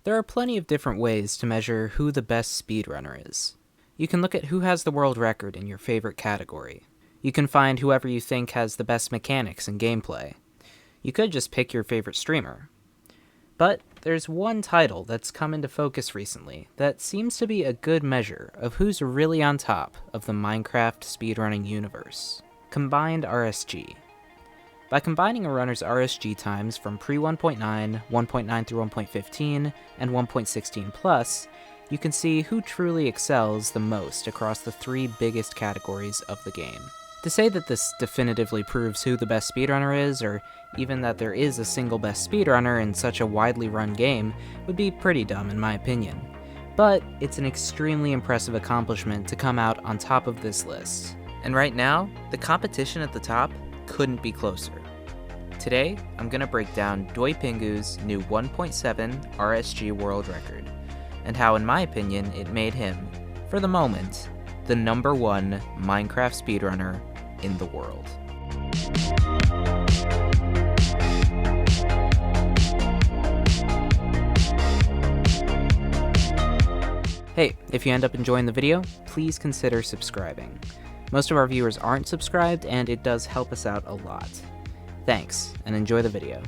There are plenty of different ways to measure who the best speedrunner is. You can look at who has the world record in your favorite category. You can find whoever you think has the best mechanics and gameplay. You could just pick your favorite streamer. But there's one title that's come into focus recently that seems to be a good measure of who's really on top of the Minecraft speedrunning universe: combined RSG. By combining a runner's RSG times from pre-1.9, 1.9 through 1.15, and 1.16 plus, you can see who truly excels the most across the three biggest categories of the game. To say that this definitively proves who the best speedrunner is, or even that there is a single best speedrunner in such a widely run game, would be pretty dumb in my opinion. But it's an extremely impressive accomplishment to come out on top of this list. And right now, the competition at the top couldn't be closer. Today, I'm going to break down DoyPingu's new 1.7 RSG world record, and how in my opinion it made him, for the moment, the #1 Minecraft speedrunner in the world. Hey, if you end up enjoying the video, please consider subscribing. Most of our viewers aren't subscribed, and it does help us out a lot. Thanks, and enjoy the video.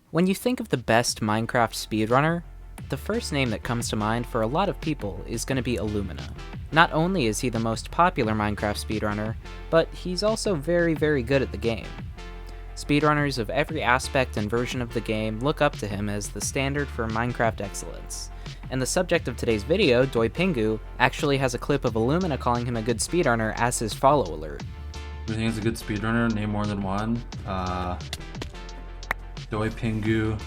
When you think of the best Minecraft speedrunner, the first name that comes to mind for a lot of people is going to be Illumina. Not only is he the most popular Minecraft speedrunner, but he's also very, very good at the game. Speedrunners of every aspect and version of the game look up to him as the standard for Minecraft excellence. And the subject of today's video, DoyPingu, actually has a clip of Illumina calling him a good speedrunner as his follow alert. Who think is a good speedrunner? Name more than one. DoyPingu.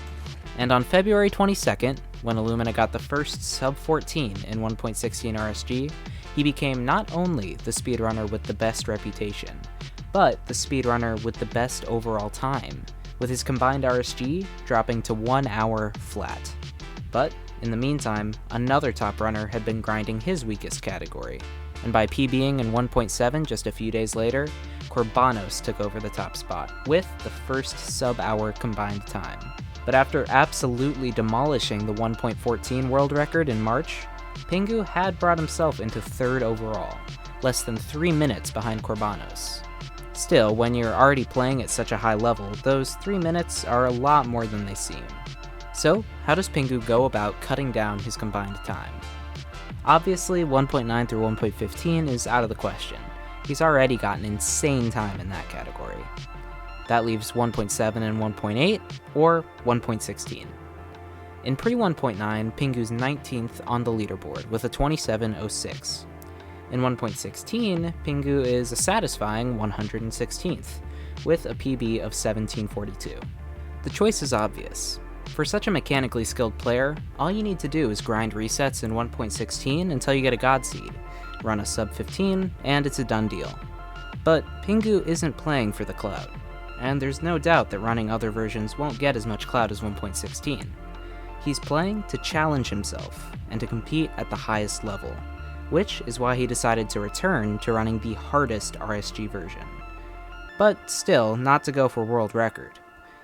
And on February 22nd, when Illumina got the first sub 14 in 1.16 RSG, he became not only the speedrunner with the best reputation, but the speedrunner with the best overall time, with his combined RSG dropping to 1 hour flat. But in the meantime, another top runner had been grinding his weakest category, and by PBing in 1.7 just a few days later, Corbanos took over the top spot, with the first sub-hour combined time. But after absolutely demolishing the 1.14 world record in March, Pingu had brought himself into third overall, less than 3 minutes behind Corbanos. Still, when you're already playing at such a high level, those 3 minutes are a lot more than they seem. So, how does Pingu go about cutting down his combined time? Obviously, 1.9 through 1.15 is out of the question. He's already got an insane time in that category. That leaves 1.7 and 1.8, or 1.16. In pre-1.9, Pingu's 19th on the leaderboard with a 27.06. In 1.16, Pingu is a satisfying 116th, with a PB of 1742. The choice is obvious. For such a mechanically skilled player, all you need to do is grind resets in 1.16 until you get a God Seed, run a sub 15, and it's a done deal. But Pingu isn't playing for the clout, and there's no doubt that running other versions won't get as much clout as 1.16. He's playing to challenge himself, and to compete at the highest level, which is why he decided to return to running the hardest RSG version. But still, not to go for world record.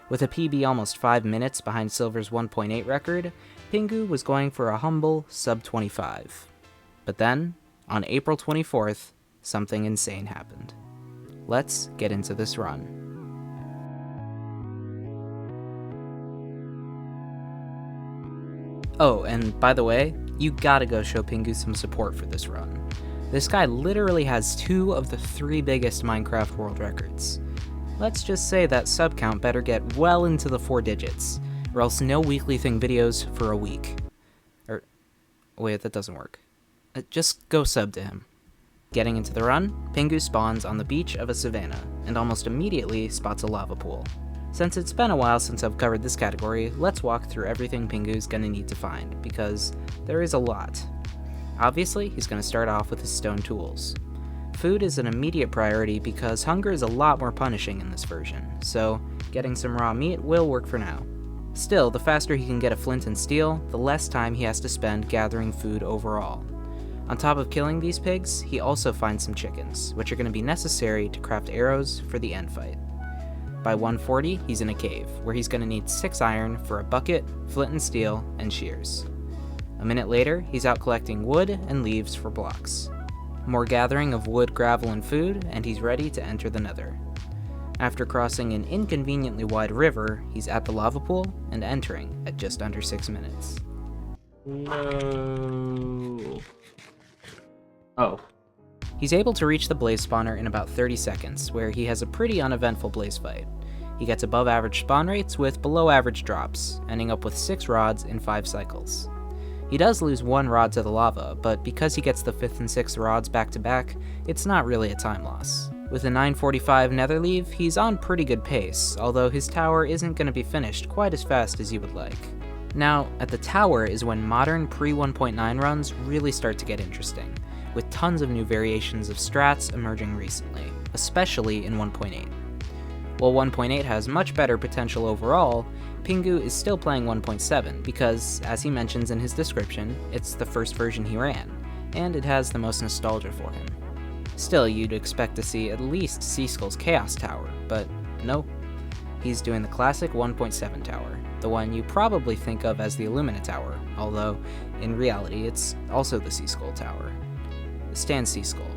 With a PB almost 5 minutes behind Silver's 1.8 record, Pingu was going for a humble sub 25. But then, on April 24th, something insane happened. Let's get into this run. Oh, and by the way, you gotta go show Pingu some support for this run. This guy literally has 2 of the 3 biggest Minecraft world records. Let's just say that sub count better get well into the 4 digits, or else no weekly thing videos for a week. Wait, that doesn't work. Just go sub to him. Getting into the run, Pingu spawns on the beach of a savanna, and almost immediately spots a lava pool. Since it's been a while since I've covered this category, let's walk through everything Pingu's gonna need to find, because there is a lot. Obviously, he's gonna start off with his stone tools. Food is an immediate priority because hunger is a lot more punishing in this version, so getting some raw meat will work for now. Still, the faster he can get a flint and steel, the less time he has to spend gathering food overall. On top of killing these pigs, he also finds some chickens, which are going to be necessary to craft arrows for the end fight. By 140, he's in a cave, where he's going to need 6 iron for a bucket, flint and steel, and shears. A minute later, he's out collecting wood and leaves for blocks. More gathering of wood, gravel, and food, and he's ready to enter the Nether. After crossing an inconveniently wide river, he's at the lava pool and entering at just under 6 minutes. No. Oh. He's able to reach the blaze spawner in about 30 seconds, where he has a pretty uneventful blaze fight. He gets above average spawn rates with below average drops, ending up with 6 rods in 5 cycles. He does lose 1 rod to the lava, but because he gets the 5th and 6th rods back to back, it's not really a time loss. With a 9:45 nether leave, he's on pretty good pace, although his tower isn't going to be finished quite as fast as you would like. Now, at the tower is when modern pre-1.9 runs really start to get interesting, with tons of new variations of strats emerging recently, especially in 1.8. While 1.8 has much better potential overall, Pingu is still playing 1.7 because, as he mentions in his description, it's the first version he ran, and it has the most nostalgia for him. Still, you'd expect to see at least Seaskull's Chaos Tower, but no. He's doing the classic 1.7 tower, the one you probably think of as the Illumina Tower, although, in reality, it's also the Seaskull Tower. Stand Seaskull.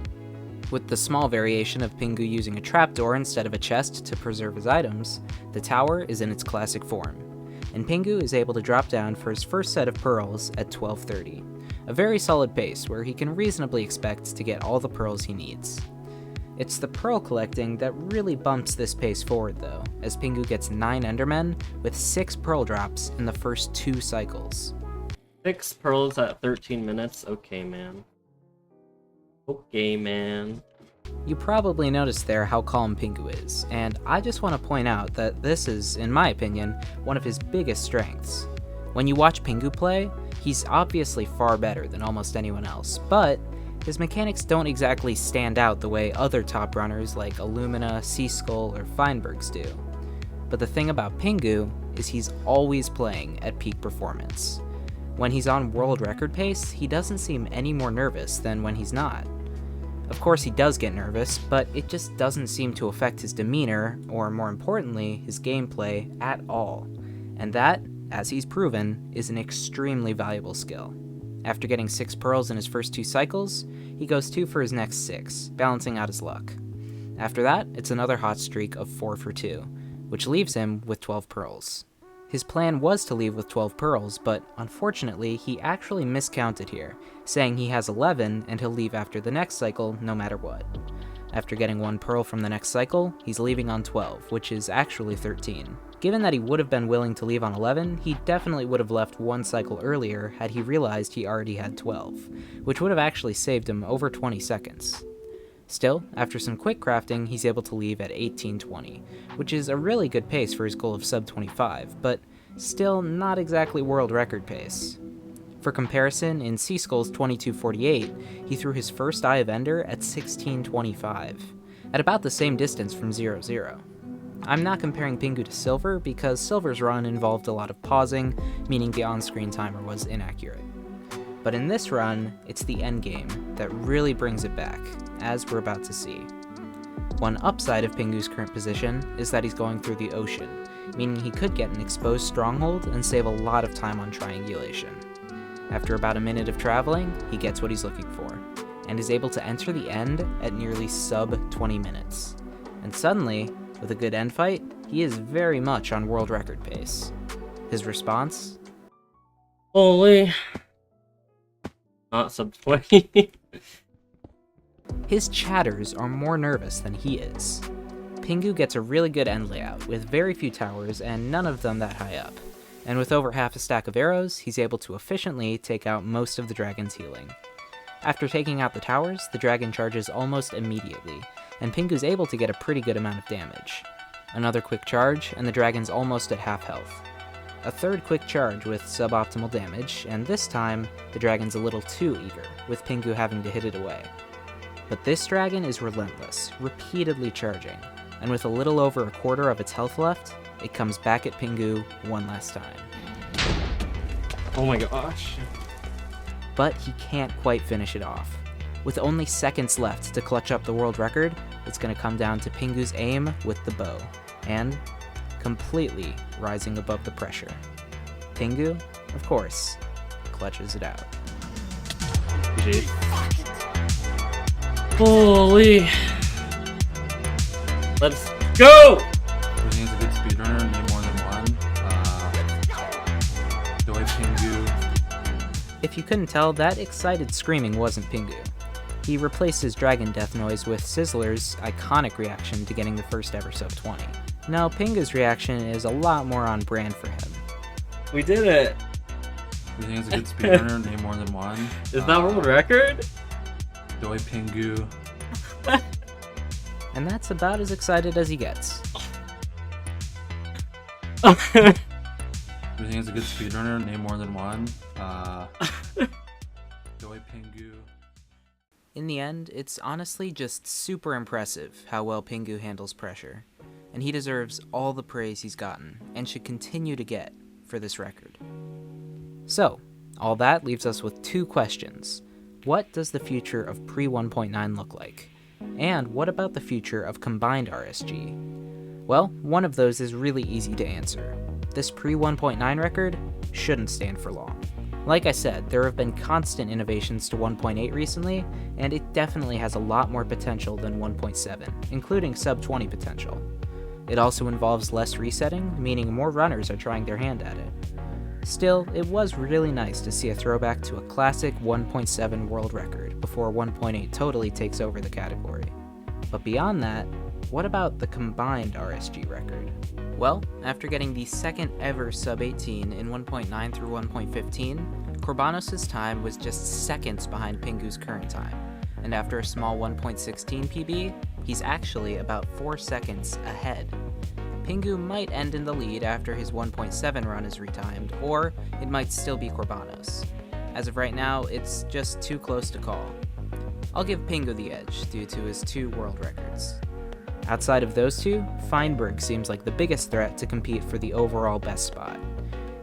With the small variation of Pingu using a trapdoor instead of a chest to preserve his items, the tower is in its classic form, and Pingu is able to drop down for his first set of pearls at 12:30, a very solid pace where he can reasonably expect to get all the pearls he needs. It's the pearl collecting that really bumps this pace forward though, as Pingu gets 9 Endermen with 6 pearl drops in the first 2 cycles. 6 pearls at 13 minutes? Okay, man. Okay, man. You probably noticed there how calm Pingu is, and I just want to point out that this is, in my opinion, one of his biggest strengths. When you watch Pingu play, he's obviously far better than almost anyone else, but his mechanics don't exactly stand out the way other top runners like Illumina, Seaskull, or Feinbergs do. But the thing about Pingu is he's always playing at peak performance. When he's on world record pace, he doesn't seem any more nervous than when he's not. Of course he does get nervous, but it just doesn't seem to affect his demeanor, or more importantly, his gameplay at all. And that, as he's proven, is an extremely valuable skill. After getting 6 pearls in his first 2 cycles, he goes 2 for his next 6, balancing out his luck. After that, it's another hot streak of 4 for 2, which leaves him with 12 pearls. His plan was to leave with 12 pearls, but unfortunately, he actually miscounted here, saying he has 11 and he'll leave after the next cycle no matter what. After getting 1 pearl from the next cycle, he's leaving on 12, which is actually 13. Given that he would have been willing to leave on 11, he definitely would have left 1 cycle earlier had he realized he already had 12, which would have actually saved him over 20 seconds. Still, after some quick crafting, he's able to leave at 18:20, which is a really good pace for his goal of sub 25, but still not exactly world record pace. For comparison, in Seaskull's 22:48, he threw his first Eye of Ender at 16:25, at about the same distance from 0-0. I'm not comparing Pingu to Silver because Silver's run involved a lot of pausing, meaning the on-screen timer was inaccurate. But in this run, it's the endgame that really brings it back, as we're about to see. One upside of Pingu's current position is that he's going through the ocean, meaning he could get an exposed stronghold and save a lot of time on triangulation. After about a minute of traveling, he gets what he's looking for, and is able to enter the end at nearly sub 20 minutes. And suddenly, with a good end fight, he is very much on world record pace. His response? Holy. Not sub 20. His chatters are more nervous than he is. Pingu gets a really good end layout, with very few towers and none of them that high up. And with over half a stack of arrows, he's able to efficiently take out most of the dragon's healing. After taking out the towers, the dragon charges almost immediately, and Pingu's able to get a pretty good amount of damage. Another quick charge, and the dragon's almost at half health. A third quick charge with suboptimal damage, and this time, the dragon's a little too eager, with Pingu having to hit it away. But this dragon is relentless, repeatedly charging, and with a little over a quarter of its health left, it comes back at Pingu one last time. Oh my gosh. But he can't quite finish it off. With only seconds left to clutch up the world record, it's going to come down to Pingu's aim with the bow. and completely rising above the pressure. Pingu, of course, clutches it out. GG. Holy. Let's go! Everything is a good speedrunner. Name more than one. DoyPingu. If you couldn't tell, that excited screaming wasn't Pingu. He replaced his dragon death noise with Sizzler's iconic reaction to getting the first ever sub 20. Now, Pingu's reaction is a lot more on brand for him. We did it! Everything is a good speedrunner. Name more than one. Is that world record? DoyPingu. And that's about as excited as he gets. Everything is a good speedrunner. Name more than one. DoyPingu. In the end, it's honestly just super impressive how well Pingu handles pressure, and he deserves all the praise he's gotten, and should continue to get, for this record. So, all that leaves us with two questions. What does the future of pre-1.9 look like? And what about the future of combined RSG? Well, one of those is really easy to answer. This pre-1.9 record shouldn't stand for long. Like I said, there have been constant innovations to 1.8 recently, and it definitely has a lot more potential than 1.7, including sub 20 potential. It also involves less resetting, meaning more runners are trying their hand at it. Still, it was really nice to see a throwback to a classic 1.7 world record before 1.8 totally takes over the category. But beyond that, what about the combined RSG record? Well, after getting the second ever sub 18 in 1.9 through 1.15, Corbanos' time was just seconds behind Pingu's current time, and after a small 1.16 PB, he's actually about 4 seconds ahead. Pingu might end in the lead after his 1.7 run is retimed, or it might still be Corbanos. As of right now, it's just too close to call. I'll give Pingu the edge due to his 2 world records. Outside of those two, Feinberg seems like the biggest threat to compete for the overall best spot.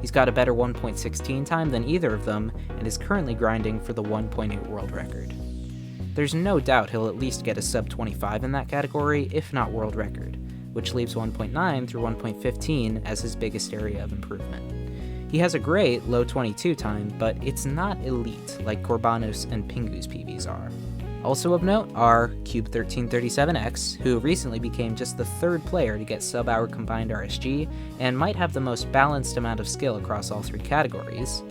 He's got a better 1.16 time than either of them, and is currently grinding for the 1.8 world record. There's no doubt he'll at least get a sub 25 in that category, if not world record, which leaves 1.9 through 1.15 as his biggest area of improvement. He has a great low 22 time, but it's not elite like Corbanos and Pingu's PBs are. Also of note are Cube1337X, who recently became just the 3rd player to get sub-hour combined RSG, and might have the most balanced amount of skill across all 3 categories.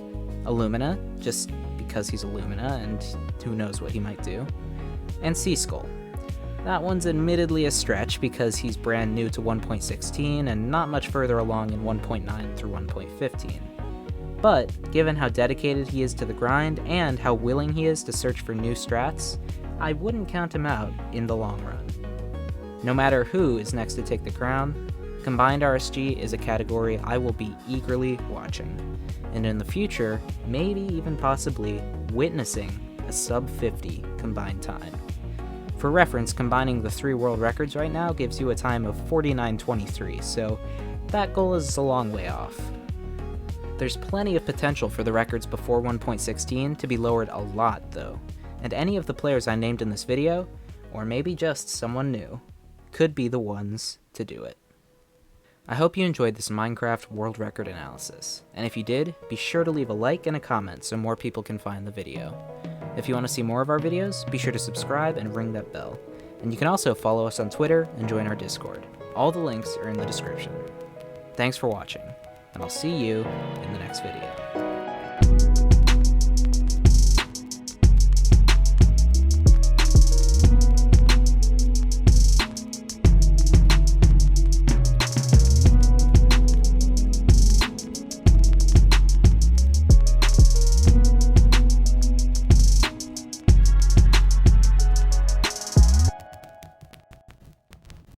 Illumina, just because he's Illumina and who knows what he might do. And Seaskull. That one's admittedly a stretch because he's brand new to 1.16 and not much further along in 1.9 through 1.15. But, given how dedicated he is to the grind and how willing he is to search for new strats, I wouldn't count him out in the long run. No matter who is next to take the crown, combined RSG is a category I will be eagerly watching, and in the future, maybe even possibly witnessing a sub 50 combined time. For reference, combining the 3 world records right now gives you a time of 49:23, so that goal is a long way off. There's plenty of potential for the records before 1.16 to be lowered a lot though, and any of the players I named in this video, or maybe just someone new, could be the ones to do it. I hope you enjoyed this Minecraft world record analysis, and if you did, be sure to leave a like and a comment so more people can find the video. If you want to see more of our videos, be sure to subscribe and ring that bell, and you can also follow us on Twitter and join our Discord. All the links are in the description. Thanks for watching, and I'll see you in the next video.